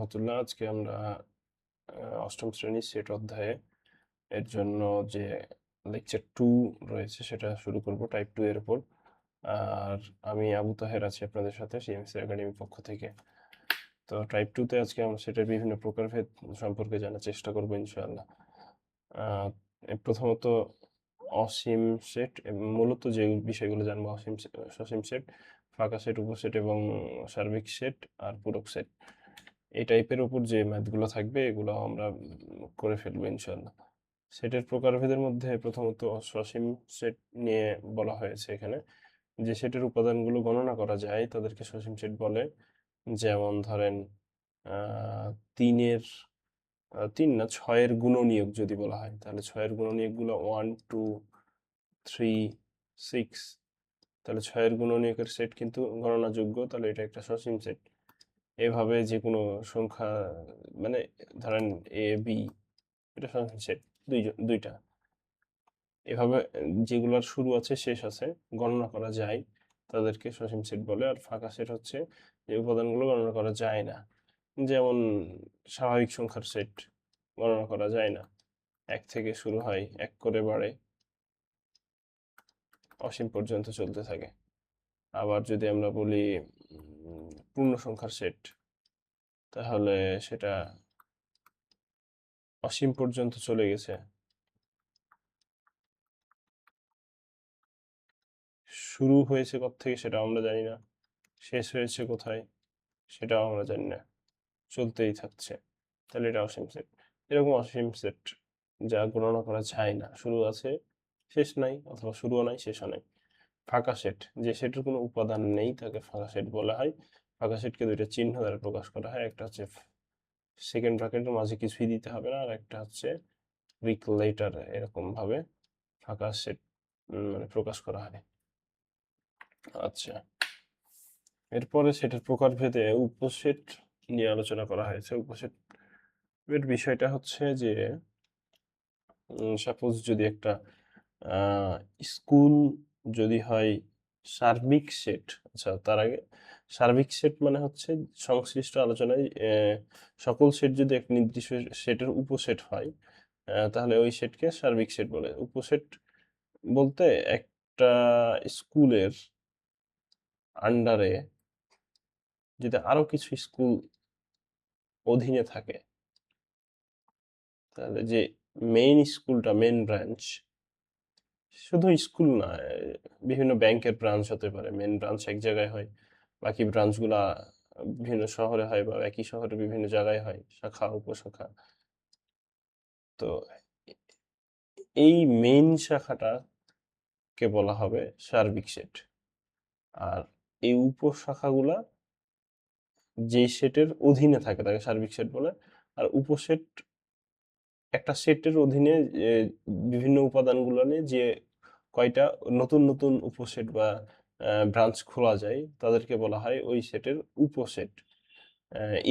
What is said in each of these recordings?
রহমতুল্লাহ। আজকে আমরা অষ্টম শ্রেণীর সেট অধ্যায়ে এর জন্য যে লেকচার 2 রয়েছে সেটা শুরু করব টাইপ 2 এর উপর। আর আমি আবু তাহের আছি আপনাদের সাথে সিএমসি একাডেমির পক্ষ থেকে। তো টাইপ 2 তে আজকে আমরা সেটার বিভিন্ন প্রকারভেদ সম্পর্কে জানার চেষ্টা করব ইনশাআল্লাহ। প্রথমত অসীম সেট, মূলত যে বিষয়গুলো জানবো সসীম সেট, ফাঁকা সেট, উপসেট এবং সার্বিক সেট আর পূরক সেট। এই টাইপের উপর যে ম্যাথগুলো থাকবে এগুলো আমরা করে ফেলবো ইনশাআল্লাহ। সেটের প্রকারভেদের মধ্যে প্রথমত সসীম সেট নিয়ে বলা হয়েছে এখানে। যে সেটের উপাদানগুলো গণনা করা যায় তাদেরকে সসীম সেট বলে। যেমন ধরেন 3 না 6-এর গুণনীয়ক যদি বলা হয় তাহলে 6-এর গুণনীয়কগুলো 1 2 3 6, তাহলে 6-এর গুণনীয়কের সেট কিন্তু গণনাযোগ্য, তাহলে এটা একটা সসীম সেট। এভাবে যে কোনো সংখ্যা, মানে ধরেন এ বি, এটা সসীম সেট দুইটা। এভাবে যেগুলোর শুরু আছে শেষ আছে গণনা করা যায় তাদেরকে সসীম সেট বলে। আর ফাঁকা সেট হচ্ছে যে উপাদানগুলো গণনা করা যায় না, যেমন স্বাভাবিক সংখ্যার সেট গণনা করা যায় না, 1 থেকে শুরু হয়, 1 করে বাড়ে, অসীম পর্যন্ত চলতে থাকে। আবার যদি আমরা বলি পূর্ণ সংখ্যার সেট, তাহলে সেটা অসীম পর্যন্ত চলে গেছে, শুরু হয়েছে থেকে সেটা আমরা জানি না, শেষ হয়েছে কোথায় সেটাও আমরা জানি না, চলতেই থাকছে, তাহলে এটা অসীম সেট। এরকম অসীম সেট যা গণনা করা যায় না, শুরু আছে শেষ নাই, অথবা শুরুও নাই শেষও নাই। ফাঁকা সেট, যে সেটের কোনো উপাদান নেই তাকে ফাঁকা সেট বলা হয়। ফাঁকা সেটকে দুইটা চিহ্ন দ্বারা প্রকাশ করা হয়, একটা হচ্ছে সেকেন্ড ব্র্যাকেটের মাঝে কিছুই দিতে হবে না, আর একটা হচ্ছে গ্রিক লেটার, এরকম ভাবে ফাঁকা সেট মানে প্রকাশ করা হয়। আচ্ছা, এরপরে সেটার প্রকারভেদে উপসেট নিয়ে আলোচনা করা হয়েছে। উপসেটের বিষয়টা হচ্ছে যে সাপোজ যদি একটা স্কুল যদি হয় সার্বিক সেট, আচ্ছা তার আগে সার্বিক সেট মানে হচ্ছে সংশ্লিষ্ট আলোচনায় সকল সেট যদি এক নির্দিষ্ট সেটের উপসেট হয় তাহলে ওই সেটকে সার্বিক সেট বলে। উপসেট বলতে একটা স্কুলের আন্ডারে যদি আরো কিছু স্কুল অধীনে থাকে, তাহলে যে মেইন স্কুলটা, মেইন ব্রাঞ্চ, শুধু স্কুল না, বিভিন্ন ব্যাংকের ব্রাঞ্চ হতে পারে, মেইন ব্রাঞ্চ এক জায়গায় হয়, বাকি ব্রাঞ্চগুলা বিভিন্ন শহরে হয়, বা একই শহরে বিভিন্ন জায়গায় হয়, শাখা উপশাখা। তো এই মেইন শাখাটাকে বলা হবে সার্বিক সেট, আর এই উপশাখাগুলা যে সেটের অধীনে থাকে তাকে সার্বিক সেট বলে। আর উপসেট একটা সেটের অধীনে বিভিন্ন উপাদানগুলো নিয়ে যে কয়টা নতুন নতুন উপসেট বা ব্রাঞ্চ খোলা যায় তাদেরকে বলা হয় ওই সেটের উপসেট।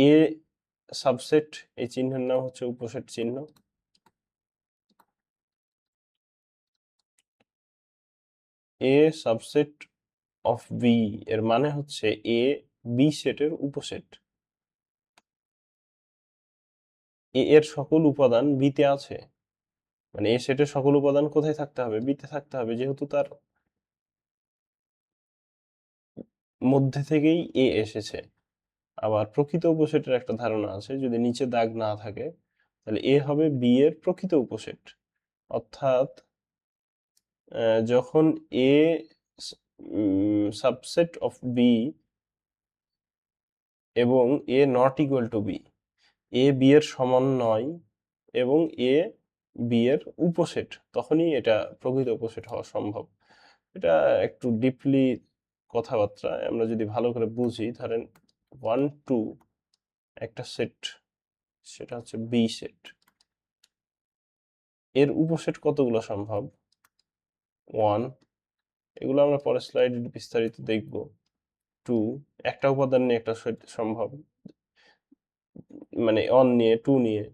এ সাবসেট, এই চিহ্নের নাম হচ্ছে উপসেট চিহ্ন। এ সাবসেট অফ বি এর মানে হচ্ছে এ বি সেটের উপসেট। এ এর সকল উপাদান বিতে আছে, মানে এ সেটের সকল উপাদান কোথায় থাকতে হবে? বিতে থাকতে হবে, যেহেতু তার মধ্যে থেকেই এ এসেছে। আবার প্রকৃত উপসেটের একটা ধারণা আছে, যদি নিচে দাগ না থাকে তাহলে এ হবে বি এর প্রকৃত উপসেট। অর্থাৎ যখন এ সাবসেট অফ বি এবং A not equal to B, A B এর সমান নয় এবং এ বি এর উপসেট, তখনই এটা প্রকৃত উপসেট হওয়া সম্ভব। এটা একটু ডিপলি কথাবার্তা, আমরা যদি ভালো করে বুঝি, ধরেন 1 2 একটা সেট, সেটা হচ্ছে বি সেট, এর উপসেট কতগুলো সম্ভব? 1, এগুলো আমরা পরের স্লাইডে বিস্তারিত দেখব। 2, একটা উপাদান নিয়ে একটা সেট সম্ভব, মানে 1 নিয়ে 2 নিয়ে।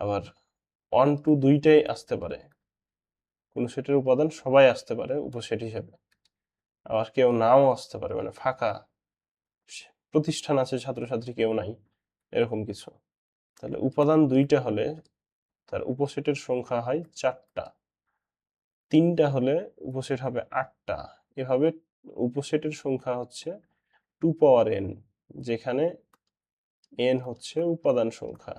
আবার 1 2 দুইটাই আসতে পারে, কোন সেটের উপাদান সবাই আসতে পারে উপসেট হিসেবে, আবার কেউ নাও আসতে পারে, মানে ফাঁকা প্রতিষ্ঠান আছে, ছাত্রছাত্রী কেউ নাই, এরকম কিছু। তাহলে উপাদান 2টা হলে তার উপসেটের সংখ্যা হয় 4টা, 3টা হলে উপসেট হবে 8টা। এভাবে উপসেটের সংখ্যা হচ্ছে 2 পাওয়ার n, যেখানে n হচ্ছে উপাদান সংখ্যা।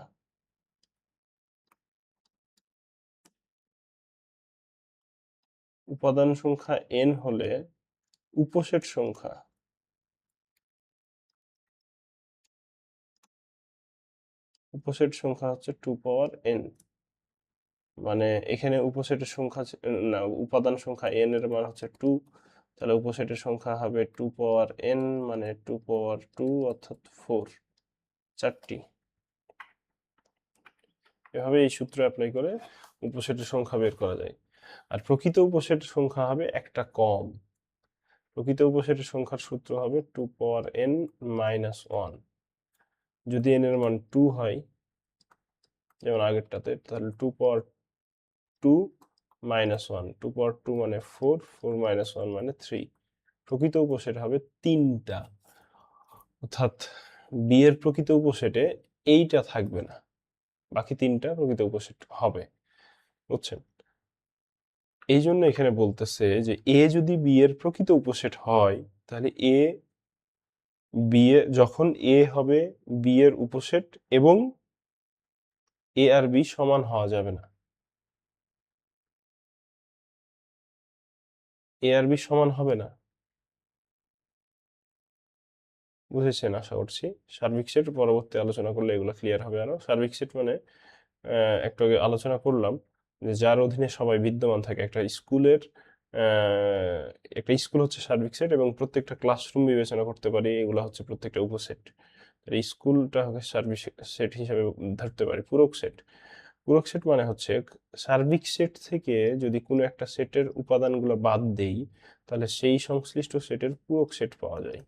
উপাদান সংখ্যা n হলে উপসেট সংখ্যা হচ্ছে 2 পাওয়ার n। মানে এখানে উপসেটের সংখ্যা না, উপাদান সংখ্যা n এর মান হচ্ছে 2, তাহলে উপসেটের সংখ্যা হবে 2 পাওয়ার n, মানে 2 পাওয়ার 2 অর্থাৎ 4, 4টি। এভাবে এই সূত্র অ্যাপ্লাই করে উপসেটের সংখ্যা বের করা যায়। আর প্রকৃত উপসেটের সংখ্যা হবে একটা কম। প্রকৃত উপসেটের সংখ্যার সূত্র হবে 2 পাওয়ার n মাইনাস 1। যদি n এর মান 2 হয়, যেমন আগেরটাতে, তাহলে 2 পাওয়ার 2 মাইনাস 1, 2 পাওয়ার 2 মানে 4, 4 মাইনাস 1 মানে 3। প্রকৃত উপসেট হবে 3টা, অর্থাৎ বি এর প্রকৃত উপসেটে এইটা থাকবে না, বাকি 3টা প্রকৃত উপসেট হবে। বুঝছেন? এই জন্য এখানে বলতেছে যে এ যদি বি এর প্রকৃত উপসেট হয়, তাহলে এ বি এ যখন এ হবে বি এর উপসেট এবং এ আর বি সমান হওয়া যাবে না। এ আর বি সমান হবে না, বুঝেছেন আশা করছি। সার্বিক সেট পরবর্তী আলোচনা করলে এগুলো ক্লিয়ার হবে আরো। সার্বিক সেট মানে একটু আগে আলোচনা করলাম যে যার অধীনে সবাই বিদ্যমান থাকে। একটা স্কুল হচ্ছে সার্বিক সেট, এবং প্রত্যেকটা ক্লাসরুম বিবেচনা করতে পারি, এগুলো হচ্ছে প্রত্যেকটা উপসেট। এই স্কুলটা হচ্ছে সার্বিক সেট হিসাবে ধরতে পারি। পূরক সেট, পূরক সেট মানে হচ্ছে সার্বিক সেট থেকে যদি কোনো একটা সেটের উপাদানগুলো বাদ দেই, তাহলে সেই সংশ্লিষ্ট সেটের পূরক সেট পাওয়া যায়।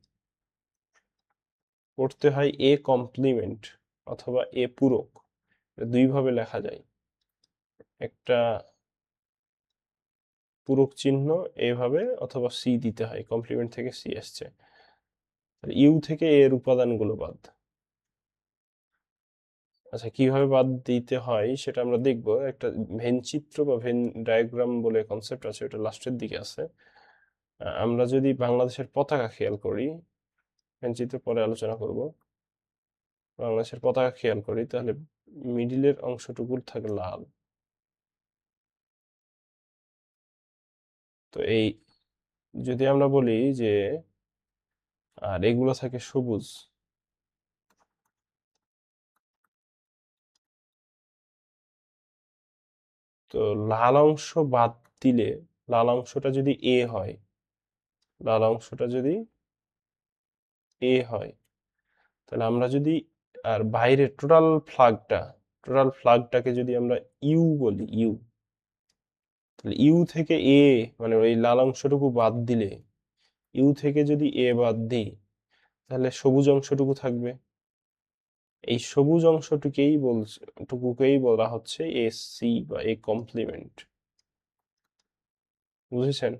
পড়তে হয় এ কমপ্লিমেন্ট অথবা এ পূরক, দুইভাবে লেখা যায়। একটা পূরক চিহ্ন এভাবে, অথবা সি দিতে হয়, কমপ্লিমেন্ট থেকে সি আসছে। ইউ থেকে এর উপাদানগুলো বাদ। আচ্ছা, কিভাবে বাদ দিতে হয় সেটা আমরা দেখব। একটা ভেন চিত্র বা ভেন ডায়াগ্রাম বলে কনসেপ্ট আছে, ওটা লাস্টের দিকে আছে। আমরা যদি বাংলাদেশের পতাকা খেয়াল করি, ভেন চিত্র পরে আলোচনা করব। বাংলাদেশের পতাকা খেয়াল করি, তাহলে মিডিলের অংশটুকু থাকে লাল। তো এই যদি আমরা বলি যে আর এগুলো থাকে সবুজ, তো লাল অংশ বাদ দিলে, লাল অংশটা যদি এ হয়, লাল অংশটা যদি এ হয়, তাহলে আমরা যদি আর বাইরে টোটাল ফ্লাগটাকে যদি আমরা ইউ বলি, ইউ, তাহলে ইউ থেকে এ, মানে ওই লাল অংশটুকু বাদ দিলে, ইউ থেকে যদি এ বাদ দিই, তাহলে সবুজ অংশটুকু থাকবে। এই সবুজ টুকুকেই বলা হচ্ছে এ সি বা এ কমপ্লিমেন্ট। বুঝেছেন?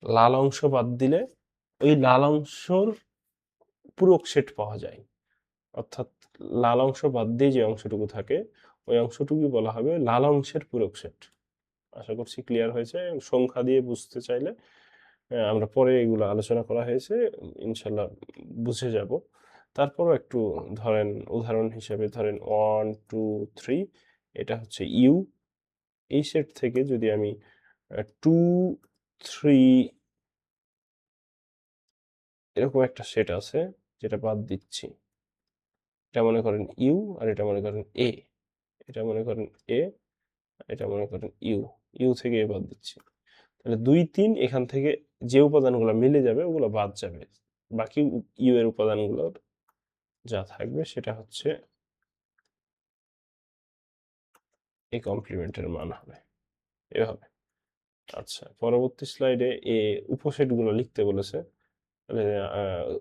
লাল অংশ বাদ দিলে ওই লাল অংশর পূরক সেট পাওয়া যায়, অর্থাৎ লাল অংশ বাদ দিয়ে যে অংশটুকু থাকে, ওই অংশটুকুই বলা হবে লাল অংশের পূরক সেট। আশা করছি ক্লিয়ার হয়েছে। সংখ্যা দিয়ে বুঝতে চাইলে আমরা পরে এগুলো আলোচনা করা হয়েছে, ইনশাল্লাহ বুঝে যাব। তারপরও একটু ধরেন, উদাহরণ হিসেবে ধরেন 1 2 3, এটা হচ্ছে ইউ। এই সেট থেকে যদি আমি 2 3 এরকম একটা সেট আছে যেটা বাদ দিচ্ছি, এটা মনে করেন ইউ, আর এটা মনে করেন এ, এটা মনে করেন এ, এটা মনে করেন ইউ। ইউ থেকে এ বাদ দিচ্ছি, তাহলে 2 3 এখান থেকে যে উপাদানগুলো মিলে যাবে ওগুলো বাদ যাবে। বাকি ইউ এর উপাদানগুলোর যা থাকবে সেটা হচ্ছে এই কমপ্লিমেন্টের মান হবে, এভাবে। আচ্ছা, পরবর্তী স্লাইডে এ উপসেটগুলো লিখতে বলেছে। তাহলে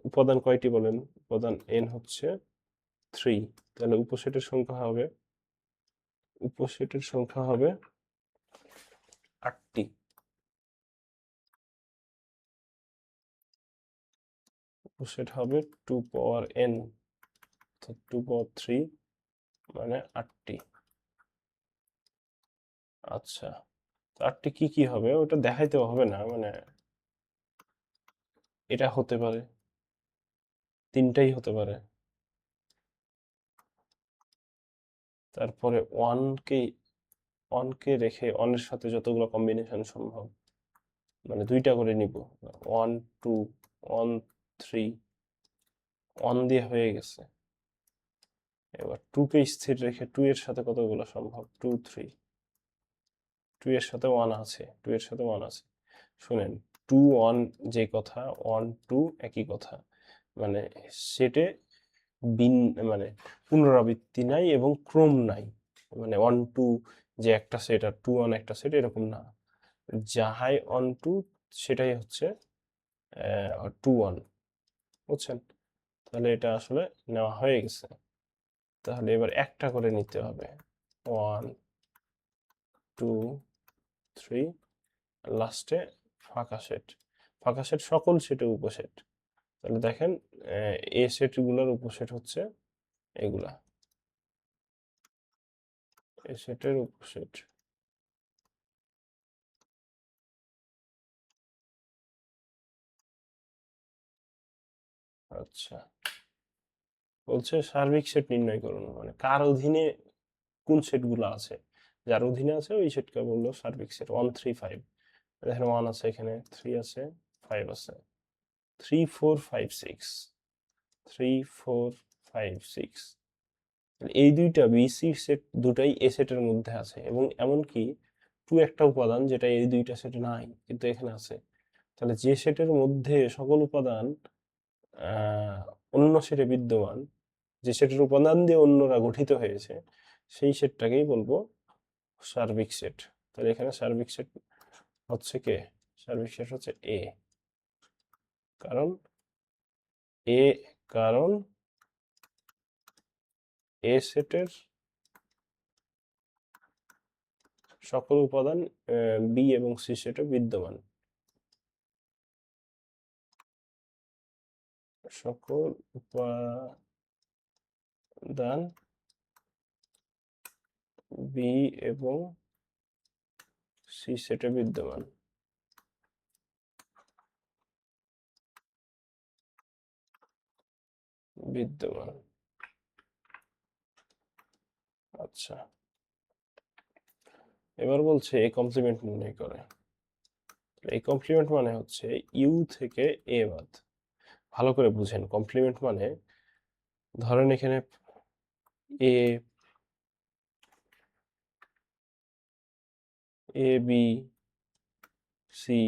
উপাদান কয়টি বলেন? উপাদান n হচ্ছে 3, তাহলে উপসেটের সংখ্যা হবে 8টি। উপসেট হবে 2 পাওয়ার n। অর্থাৎ 2 পাওয়ার 3 মানে 8টি। আচ্ছা, তো 8টি কি কি হবে ওটা দেখাইতে হবে না, মানে এটা হতে পারে, 3টাই হতে পারে। তারপরে 1কে রেখে 1 এর সাথে যতগুলো কম্বিনেশন সম্ভব, মানে 2টা করে নিব। 1 2 1 3 1 দিয়ে হয়ে গেছে। এবার 2কে স্থির রেখে 2 এর সাথে কতগুলো সম্ভব, 2 3 2 এর সাথে 1 আছে, 2 এর সাথে 1 আছে। শুনেন, 2 1 যে কথা, 1 2 একই কথা, মানে সেটে বিন মানে পুনরাবৃত্তি নাই এবং ক্রম নাই, মানে 1 2 যে একটা সেট আর 2 1 একটা সেট এরকম না। যাহাই 1 2 সেটাই হচ্ছে 2 1, বুঝছেন? তাহলে এটা আসলে নেওয়া হয়ে গেছে। তাহলে এবার একটা করে নিতে হবে, 1 2 3, লাস্টে ফাঁকা সেট। ফাঁকা সেট সকল সেটের উপসেট। তাহলে দেখেন এ সেটগুলোর উপসেট হচ্ছে এগুলা, এ সেটের উপসেট। আচ্ছা, বলছে সার্বিক সেট নির্ণয় করুন, মানে কার অধীনে কোন সেটগুলো আছে, যার অধীনে আছে ওই সেটকে বললো সার্বিক সেট। 1 3 5, দেখেন 1 আছে, এখানে 3 আছে, 5 আছে, 3 4 5 6, 3 4 5 6। এই দুইটা বিসি সেট দুটাই এ সেটের মধ্যে আছে, এবং এমনকি 2 একটা উপাদান যেটা এই দুইটা সেটে নাই কিন্তু এখানে আছে। তাহলে যে সেটের মধ্যে সকল উপাদান অন্য সেটে বিদ্যমান, যে সেটের উপাদান দিয়ে অন্যরা গঠিত হয়েছে, সেই সেটটাকেই বলবো সার্বিক সেট। তাহলে এখানে সার্বিক সেট হচ্ছে কে, সার্বিক সেট হচ্ছে এ, কারণ এ কারণ এ সেটের সকল উপাদান বি এবং সি সেটে বিদ্যমান। সকল উপাদান বি এবং সি সেটে বিদ্যমান। বিদ্যমান আচ্ছা, এবার বলছে এই কমপ্লিমেন্ট নির্ণয় করে। এই কমপ্লিমেন্ট মানে হচ্ছে ইউ থেকে এ বাদ। ভালো করে বুঝেন, কমপ্লিমেন্ট মানে ধরেন এখানে এ এ বি সি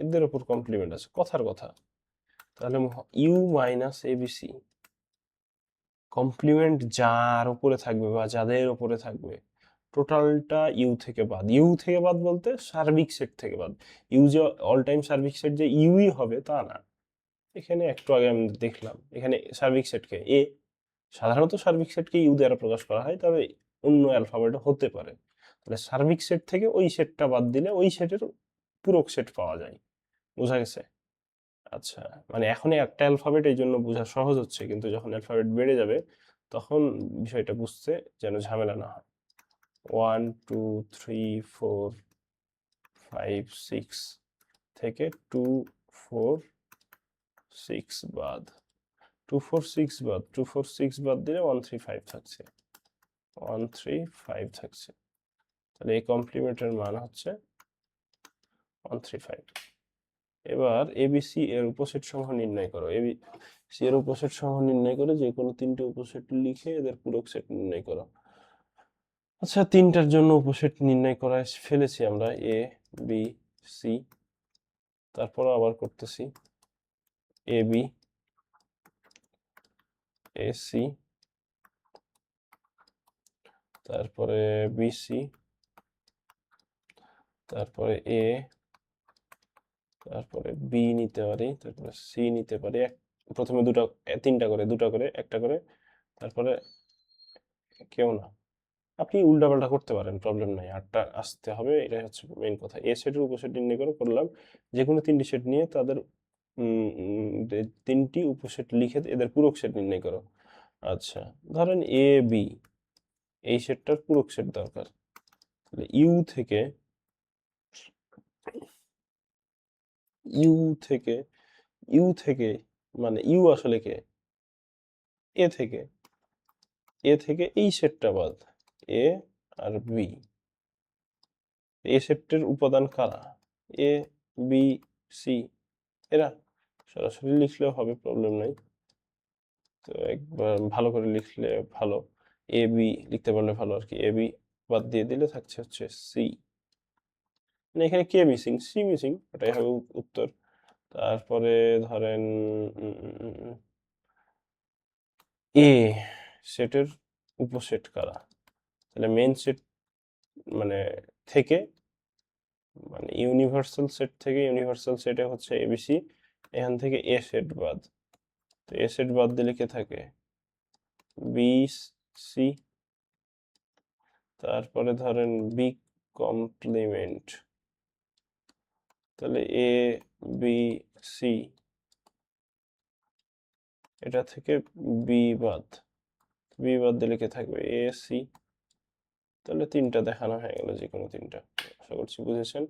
এদের উপর কমপ্লিমেন্ট আছে, কথার কথা। তাহলে U minus A B C, complement যার উপরে থাকবে বা যাদের উপরে থাকবে টোটালটা ইউ থেকে বাদ। ইউ থেকে বাদ বলতে সার্বিক সেট থেকে বাদ। ইউ যে অল টাইম সার্বিক সেট যে ইউই হবে তা না। এখানে একটু আগে আমি দেখলাম, এখানে সার্বিক সেটকে এ, সাধারণত সার্বিক সেটকে ইউ দ্বারা প্রকাশ করা হয়, তবে অন্য অ্যালফাবেটও হতে পারে। তাহলে সার্বিক সেট থেকে ওই সেটটা বাদ দিলে ওই সেটের পূরক সেট পাওয়া যায়। বোঝা গেছে? আচ্ছা, মানে এখন একটা অ্যালফাবেট এই জন্য বোঝা সহজ হচ্ছে, কিন্তু যখন অ্যালফাবেট বেড়ে যাবে তখন বিষয়টা বুঝতে যেন ঝামেলা না হয়। 1 2 3 4 5 6 থেকে 2 4 6 বাদ, 2 4 6 বাদ, 2 4 6 বাদ দিলে 1 3 5 থাকছে, 1 3 5 থাকছে। তাহলে এই কমপ্লিমেন্টের মান হচ্ছে 1 3 5। এবার এবিসি এর উপসেট সমূহ নির্ণয় করো। এবিসি এর উপসেট সমূহ নির্ণয় করে যে কোনো তিনটে উপসেট লিখে এদের পূরক সেট নির্ণয় করো। আচ্ছা, তিনটার জন্য উপসেট নির্ণয় করা ফেলেছি আমরা, এ বি সি। তারপর আবার করতেছি এ বি এ সি, তারপরে বি সি, তারপরে এ, তারপরে বি নিতে পারি, তারপরে সি নিতে পারি। প্রথমে তিনটা করে, দুটা করে, একটা করে, তারপরে কেউ না। আপনি উল্টাপাল্টা করতে পারেন, প্রবলেম নাই, 8টা আসতে হবে, এটাই হচ্ছে মেইন কথা। এ সেটের উপসেট নির্ণয় করে করলাম, যে কোনো তিনটি সেট নিয়ে তাদের তিনটি উপসেট লিখে এদের পূরক সেট নির্ণয় করো। আচ্ছা, ধরেন এ বি এই সেটটার পূরক সেট দরকার। তাহলে ইউ থেকে ইউ থেকে ইউ থেকে মানে ইউ আসলে কে? এ থেকে এই সেটটা বাদ, এ আর বি। এ সেটের উপাদান কারা? এ বি সি এরা। সরাসরি লিখলেও হবে, প্রবলেম নাই। তো একবার ভালো করে লিখলে ভালো, এ বি লিখতে পারলে ভালো আর কি। এ বি বাদ দিয়ে দিলে থাকছে হচ্ছে সি। মানে এখানে কে মিসিং? সি মিসিং, ওটাই হবে উত্তর। তারপরে ধরেন এ সেটের উপসেট কারা? তাহলে মেইন সেট মানে থেকে মানে ইউনিভার্সাল সেট থেকে, ইউনিভার্সাল সেটে হচ্ছে এবিসি, এখান থেকে এ সেট বাদ। তো এ সেট বাদ দিলে কে থাকে? B C. তারপরে ধরেন বি কমপ্লিমেন্ট, তাহলে এ বি সি, এটা থেকে বি বাদ, বি বাদ দিলে কে থাকবে? A C. তাহলে তিনটা দেখানো হয়ে গেল, যে কোনো তিনটা। আশা করছি বুঝেছেন।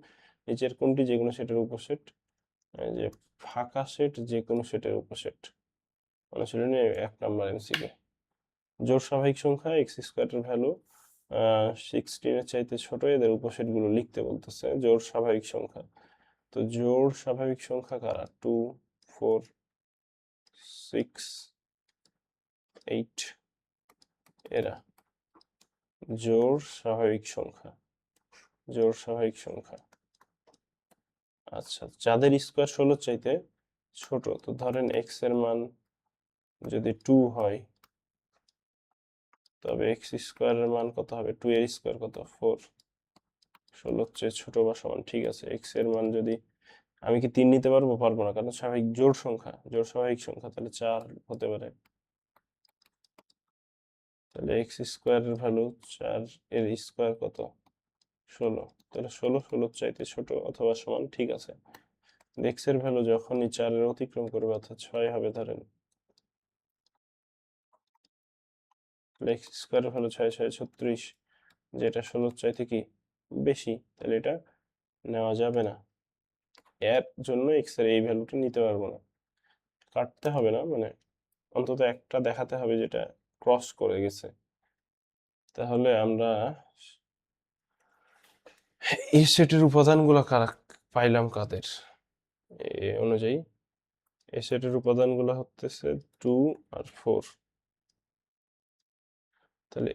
নিচের কোনটি যে কোনো সেটের উপসেট? যে ফাঁকা সেট যে কোনো সেটের উপসেট। অনুশীলনী 1 নম্বর এমসিকিউ। জোড় স্বাভাবিক সংখ্যা এক্স স্কোয়ারের ভ্যালু 16 এর চাইতে ছোট, এদের উপসেটগুলো লিখতে বলতেছে। জোড় স্বাভাবিক সংখ্যা, তো জোড় স্বাভাবিক সংখ্যা কারা? 2 4 6 8 এরা জোড় স্বাভাবিক সংখ্যা, জোড় স্বাভাবিক সংখ্যা। আচ্ছা, যাদের স্কোয়ার 16 চাইতে ছোট, তো ধরেন এক্স এর মান যদি 2 হয়, তবে এক্স স্কোয়ারের মান কত হবে? 2 এর স্কোয়ার কত? 4। 16 চেয়ে ছোট বা সমান, ঠিক আছে। এক্স এর মান যদি, আমি কি 3 নিতে পারবো? পারবো না, কারণ স্বাভাবিক জোড় সংখ্যা, জোড় স্বাভাবিক সংখ্যা, তাহলে 4 হতে পারে। তাহলে এক্স স্কোয়ারের ভ্যালু 4, এর স্কোয়ার কত? 16। তাহলে 16 চাইতে ছোট অথবা সমান, ঠিক আছে। এক্স এর ভ্যালু যখনই 4 এর অতিক্রম করবে, অর্থাৎ 6 হবে ধরেন, এক্স স্কোয়ারের ভ্যালু 6 6 36, যেটা 16 চাইতে কি বেশি, তাহলে এটা নেওয়া যাবে না। এর জন্য এক্স এর এই ভ্যালুটা নিতে পারবো না। কাটতে হবে না, মানে অন্তত একটা দেখাতে হবে যেটা ক্রস করে গেছে। তাহলে আমরা এই সেটের উপাদানগুলো পাইলাম কাদের? এ অনুযায়ী এই সেটের উপাদানগুলো হচ্ছে 2 আর 4। তাহলে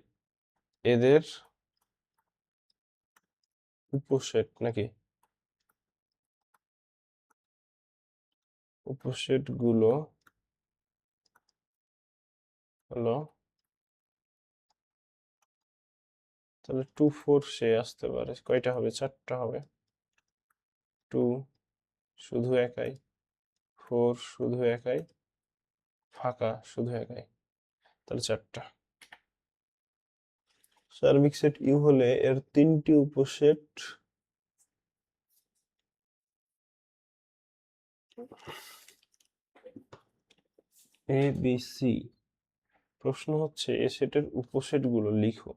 এদের উপসেট নাকি? উপসেট গুলো হলো, তাহলে 2 4 সে আসতে পারে, কয়টা হবে? 4টা হবে। 2 শুধু একাই, 4 শুধু একাই, ফাঁকা শুধু একাই, তাহলে 4টা। সার্বিক সেট ইউ হলে এর 3টি উপসেট এ বি সি। প্রশ্ন হচ্ছে এ সেটের উপসেটগুলো লিখো।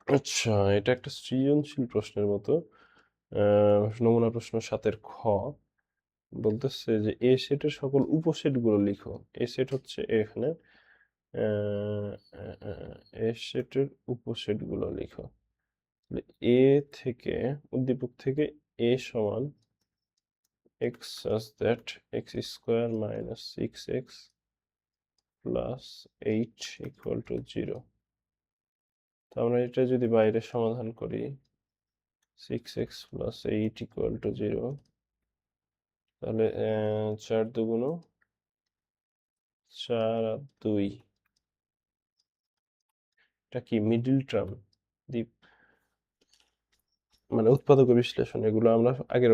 আচ্ছা, এটা একটা সৃজনশীল প্রশ্নের মতো। নমুনা প্রশ্ন 7-এর খ বলতেছে যে এ সেটের সকল উপসেটগুলো লিখো। এ সেট হচ্ছে এখানে, এ সেটের উপসেটগুলো লিখো। এ থেকে, উদ্দীপক থেকে এ সমান x such that x square minus 6x plus 8 equal to 0। তো আমরা এটা যদি বাইরে সমাধান করি, 6x plus 8 equal to 0, তাহলে 4 দুগুণ 4 আর 2, এটা কি মিডল টার্ম? দ্বীপ মানে উৎপাদক বিশ্লেষণ, এগুলো আমরা আগের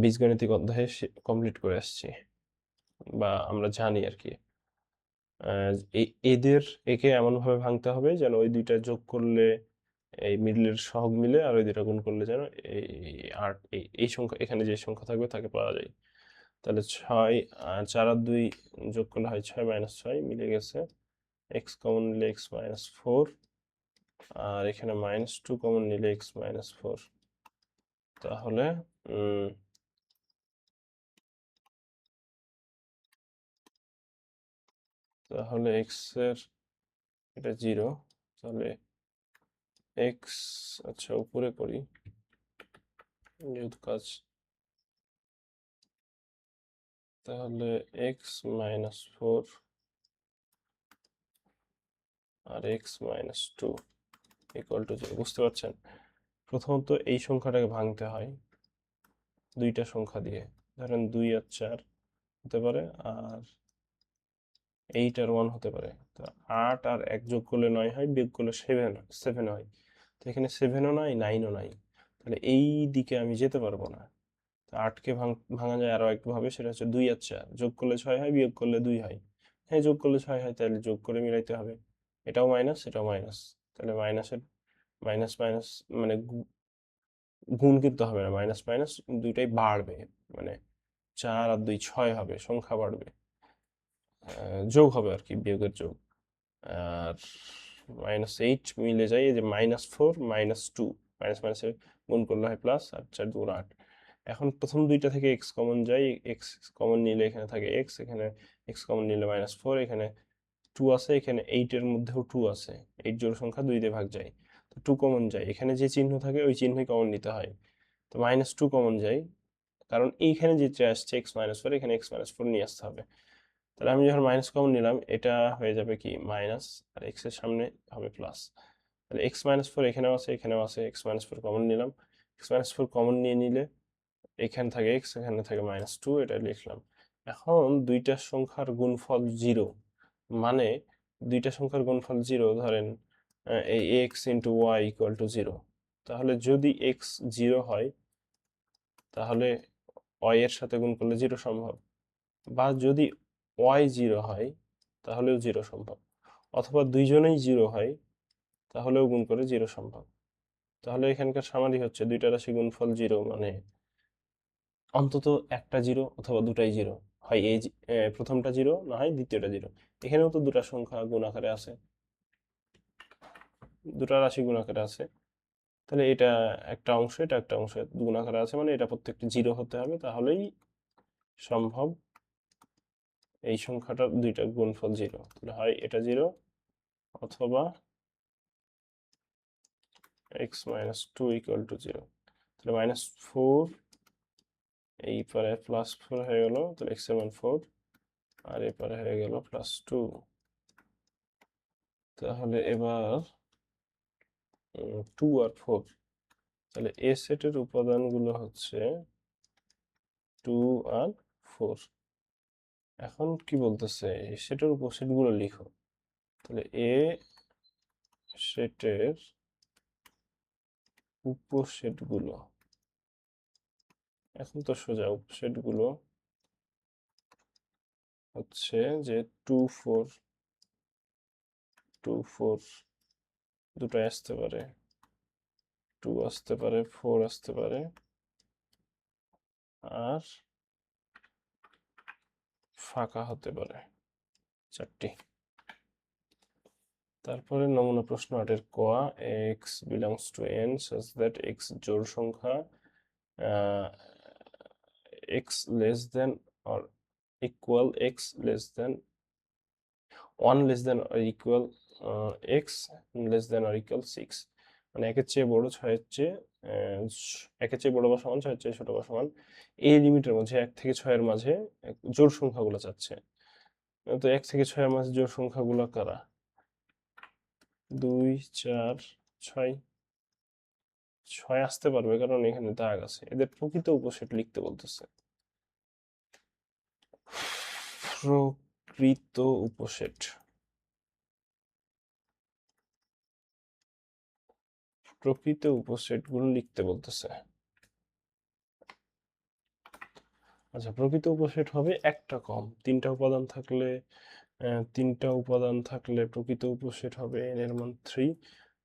বীজগণিতিক অধ্যায়ে কমপ্লিট করে আসছি, বা আমরা জানি আর কি। এদের একে এমন ভাবে ভাঙতে হবে যেন ওই দুইটা যোগ করলে এই মিডলের সহগ মিলে, আর ওই দুইটা গুণ করলে যেন এই আর এই সংখ্যা, এখানে যে সংখ্যা থাকবে তাকে পাওয়া যায়। তাহলে 6 4 আর 2 যোগ করলে হয় 6 - 6 মিলে গেছে। x কমন নিলে x - 4 আর এখানে -2 কমন নিলে x - 4। তাহলে x এর এটা 0, তাহলে x, আচ্ছা উপরে করি যেহেতু কাজ, তাহলে x - 4 আর x - 2 ইকুয়াল টু 0। বুঝতে পারছেন? প্রথমত এই সংখ্যাটাকে ভাঙতে হয় দুইটা সংখ্যা দিয়ে, ধরেন 2 আর 4 হতে পারে, আর 8 আর 1 হতে পারে। তো 8 আর 1 যোগ করলে 9 হয়, বিয়োগ করলে 7 হয়। তো এখানে 7ও নাই, 9ও নাই, তাহলে এই দিকে আমি যেতে পারবো না। তো 8কে ভাঙা যায় আরো একভাবে, সেটা হচ্ছে 2 আর 4 যোগ করলে 6 হয়, বিয়োগ করলে 2 হয়। হ্যাঁ, যোগ করলে 6 হয়, তাহলে যোগ করে মিলাইতে হবে। এটাও মাইনাস, এটাও মাইনাস, তাহলে মাইনাসের মাইনাস মাইনাস মানে গুণ কিন্তু হবে না, মাইনাস মাইনাস দুইটাই বাড়বে, মানে 4 আর 2 6 হবে, সংখ্যা বাড়বে, যোগ হবে আর কি, বিয়োগের যোগ। আর -8 মিলে যায়, এই যে -4 -2, মাইনাস মাইনাসে গুণ করলে হয় প্লাস, আর 4 2 8। এখন প্রথম দুইটা থেকে x কমন যায়, x কমন নিলে এখানে থাকে x, এখানে x কমন নিলে -4, এখানে 2 আছে, এখানে 8 এর মধ্যেও 2 আছে, 8 জোড় সংখ্যা 2 দিয়ে ভাগ যায়, তো 2 কমন যায়, এখানে যে চিহ্ন থাকে ওই চিহ্নই কমন নিতে হয়। তো -2 কমন যায়, কারণ এইখানে যেটা আসছে x - 4, এখানে x - 4 নিয়ে আসতে হবে। তাহলে আমি যখন মাইনাস কমন নিলাম, এটা হয়ে যাবে কি মাইনাস, আর x এর সামনে হবে প্লাস। তাহলে x - 4 এখানেও আছে, এখানেও আছে, x - 4 কমন নিলাম, x - 4 কমন নিয়ে নিলে এখানে থাকে x, এখানে থাকে -2, এটা লিখলাম। এখন দুইটা সংখ্যার গুণফল 0, মানে দুইটা সংখ্যার গুণফল 0, ধরেন এই x × y = 0। তাহলে যদি x 0 হয়, তাহলে y এর সাথে গুণ করলে 0 সম্ভব, বা যদি y 0 হয় তাহলেও 0 সম্ভব, অথবা দুইজনেই 0 হয় তাহলেও গুণ করে 0 সম্ভব। তাহলে এখানকার সামারি হচ্ছে দুইটা রাশি গুণফল 0, মানে অন্তত একটা 0 অথবা দুটাই 0 হয়, এই প্রথমটা 0 না হয় দ্বিতীয়টা 0। এখানেও তো দুটা সংখ্যা গুণ আকারে আছে, দুটা রাশি গুণ আকারে আছে, তাহলে এটা একটা অংশ, এটা একটা অংশ গুণ আকারে আছে, মানে এটা প্রত্যেকটা 0 হতে হবে, তাহলেই সম্ভব এই সংখ্যাটার দুইটা গুণফল 0। তাহলে হয় এটা 0, অথবা x - 2 = 0। তাহলে -4, এই পারে +4 হয়ে গেল, তাহলে x এর মান 4, আর এই পারে হয়ে গেল +2। তাহলে এবার 2 আর 4, তাহলে এ সেটের উপাদানগুলো হচ্ছে 2 আর 4। এখন কি বলতেছে, এই সেটের উপসেটগুলো লিখো। তাহলে এ সেটের উপসেটগুলো, এখন তো সোজা উপসেটগুলো হচ্ছে যে 2 4, 2 4 দুটাই আসতে পারে, 2 আসতে পারে, 4 আসতে পারে, আর ফাঁকা হতে পারে, 4টি। তারপরে নমুনা প্রশ্ন 8-এর ক, x belongs to n such that x জোড় সংখ্যা x less than or equal x less than 1 less than or equal x less than or equal 6, মানে একের চেয়ে বড়, 6-এর চেয়ে একের চেয়ে বড় বা সমান, 6-এর চেয়ে ছোট বা সমান, এই লিমিটের মধ্যে 1 থেকে 6-এর মাঝে জোড় সংখ্যাগুলো চাচ্ছে। তো 1 থেকে 6-এর মাঝে জোড় সংখ্যাগুলো কারা? 2 4 6, 6 আসতে পারবে কারণ এখানে দাগ আছে। এদের প্রকৃত উপসেট লিখতে বলতেছে। প্রকৃত উপসেট, প্রকৃত উপসেটগুলো লিখতে বলতেছে। আচ্ছা, প্রকৃত উপসেট হবে একটা কম, তিনটা উপাদান থাকলে, প্রকৃত উপসেট হবে n এর মান 3।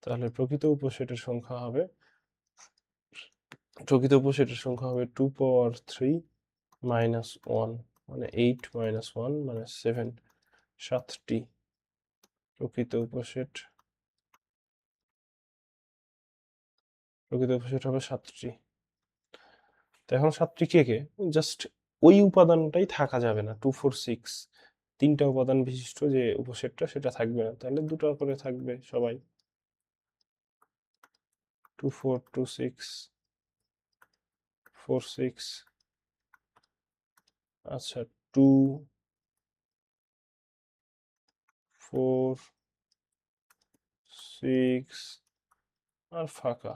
তাহলে প্রকৃত উপসেটের সংখ্যা হবে 2 power 3 -1 মানে 8 - 1 মানে 7 7টি প্রকৃত উপসেট হবে 7টি। তো এখন 7টি কে? জাস্ট ওই উপাদানটাই থাকা যাবে না। 2, 4, 6 3টা উপাদান বিশিষ্ট যে উপসেটটা সেটা থাকবে না। তাহলে 2টা করে থাকবে সবাই। 2, 4, 2, 6, 4, 6 আচ্ছা 2, 4, 6 আর ফাঁকা।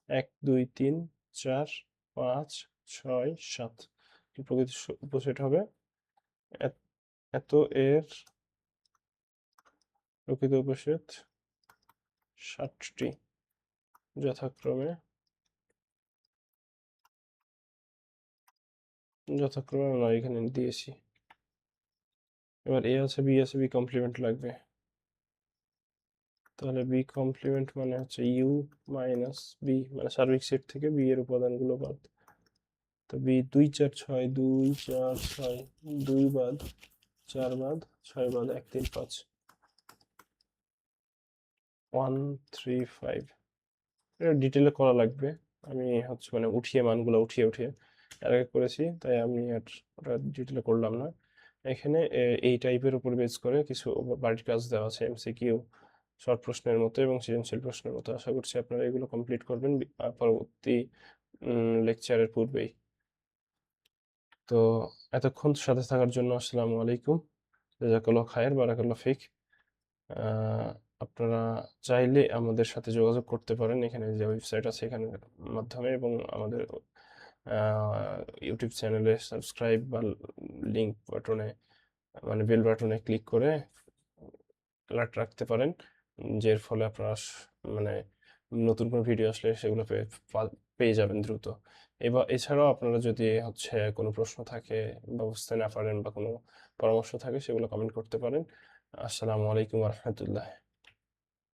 1, 2, 3, 4, 5, 6, 7 প্রকৃত উপসেট হবে। এত এর প্রকৃত উপসেট 7টি যথাক্রমে আমরা এখানে দিয়েছি। এবার এ আছে বি আছে, বি কমপ্লিমেন্ট লাগবে। তাহলে বি কমপ্লিমেন্ট মানে হচ্ছে ইউ মাইনাস বি, মানে সার্বিক সেট থেকে বি এর উপাদানগুলো বাদ। তো বি 2, 4, 6 2, 4, 6 2 বাদ 4 বাদ 6 বাদ 1, 3, 5 1, 3, 5 এটা ডিটেলে করা লাগবে। আমি হচ্ছে মানে মানগুলো উঠিয়ে এর আগে করেছি, তাই আমি আর ওটা ডিটেলে করলাম না। এখানে এই টাইপের উপর বেস করে কিছু বাড়ির কাজ দেওয়া আছে, এমসিকিউ, শর্ট প্রশ্নের মতো এবং সৃজনশীল প্রশ্নের মতো। আশা করছি আপনারা এগুলো কমপ্লিট করবেন পরবর্তী লেকচারের পূর্বেই। তো এতক্ষণ সাথে থাকার জন্য আসসালামু আলাইকুম। জাযাকাল্লাহ খায়ের, বারাকাল্লাহ ফিক। আপনারা চাইলে আমাদের সাথে যোগাযোগ করতে পারেন এখানে যে ওয়েবসাইট আছে এখানের মাধ্যমে, এবং আমাদের ইউটিউব চ্যানেলে সাবস্ক্রাইব বা লিঙ্ক বাটনে মানে বেল বাটনে ক্লিক করে অ্যালার্ট রাখতে পারেন, যের ফলে আপনারা মানে নতুন কোনো ভিডিও আসলে সেগুলো পেয়ে যাবেন দ্রুত। এছাড়াও আপনারা যদি হচ্ছে কোনো প্রশ্ন থাকে বা বুঝতে না পারেন বা কোনো পরামর্শ থাকে সেগুলো কমেন্ট করতে পারেন। আসসালামু আলাইকুম ওয়া রাহমাতুল্লাহ।